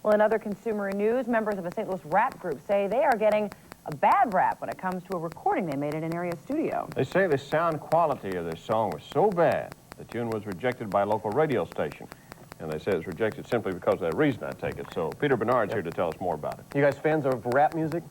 Well, in other consumer news, members of a St. Louis rap group say they are getting a bad rap when it comes to a recording they made in an area studio. They say the sound quality of this song was so bad, the tune was rejected by a local radio station. And they say it's rejected simply because of that reason, I take it. So Peter Bernard's here to tell us more about it. You guys fans of rap music?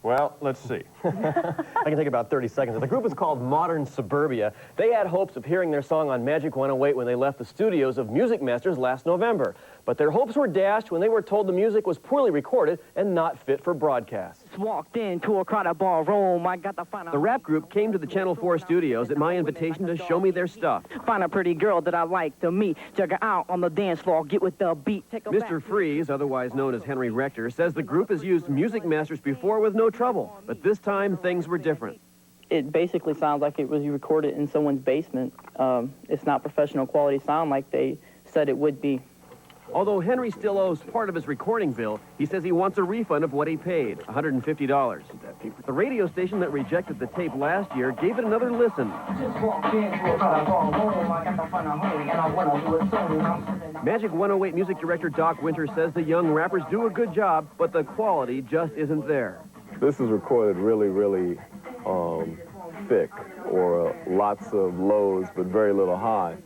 Well, let's see. I can take about 30 seconds. The group is called Modern Suburbia. They had hopes of hearing their song on Majic 108 when they left the studios of Music Masters last November. But their hopes were dashed when they were told the music was poorly recorded and not fit for broadcast. Walked into a crowded ballroom. I got to find The rap group came to the Channel 4 studios at my invitation to show me their stuff. Find a pretty girl that I like to meet. Check her out on the dance floor. Get with the beat. Take her Mr. Freeze, otherwise known as Henry Rector, says the group has used Music Masters before with no trouble. But this time, things were different. It basically sounds like it was recorded in someone's basement. It's not professional quality sound like they said it would be. Although Henry still owes part of his recording bill, he says he wants a refund of what he paid, $150. The radio station that rejected the tape last year gave it another listen. Majic 108 music director Doc Wynter says the young rappers do a good job, but the quality just isn't there. This is recorded really thick, or lots of lows but very little high.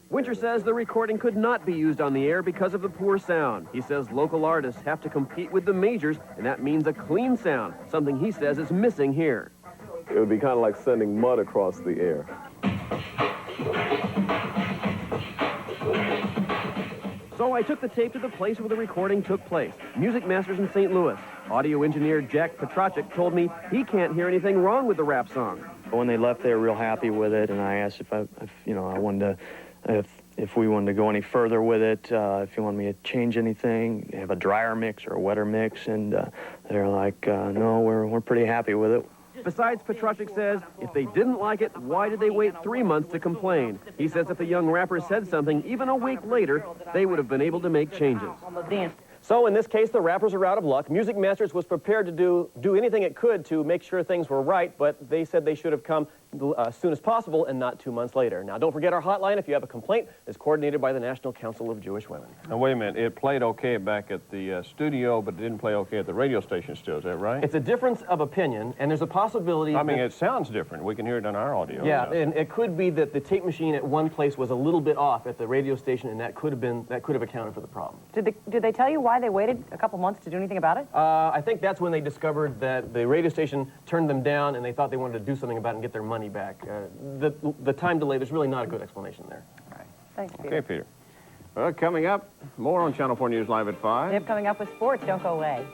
Wynter says the recording could not be used on the air because of the poor sound. He says local artists have to compete with the majors, and that means a clean sound, something he says is missing here. It would be kind of like sending mud across the air. So I took the tape to the place where the recording took place, Music Masters in St. Louis. Audio engineer Jack Petracek told me he can't hear anything wrong with the rap song. When they left, they were real happy with it, and I asked if we wanted to go any further with it, if you want me to change anything, have a drier mix or a wetter mix, and they're like, no, we're pretty happy with it. Besides, Petracek says, if they didn't like it, why did they wait 3 months to complain? He says if the young rapper said something even a week later, they would have been able to make changes. So in this case, the rappers are out of luck. Music Masters was prepared to do anything it could to make sure things were right, but they said they should have come as soon as possible and not 2 months later. Now, don't forget our hotline if you have a complaint. It's coordinated by the National Council of Jewish Women. Now, wait a minute. It played okay back at the studio, but it didn't play okay at the radio station still. Is that right? It's a difference of opinion, and there's a possibility... I mean, it sounds different. We can hear it on our audio. Yeah, and it could be that the tape machine at one place was a little bit off at the radio station, and that could have accounted for the problem. Did they tell you why they waited a couple months to do anything about it? I think that's when they discovered that the radio station turned them down, and they thought they wanted to do something about it and get their money back. The time delay, there's really not a good explanation there. All right. Thanks, Peter. Okay, Peter. Well, coming up, more on Channel 4 News Live at 5. Coming up with sports. Don't go away.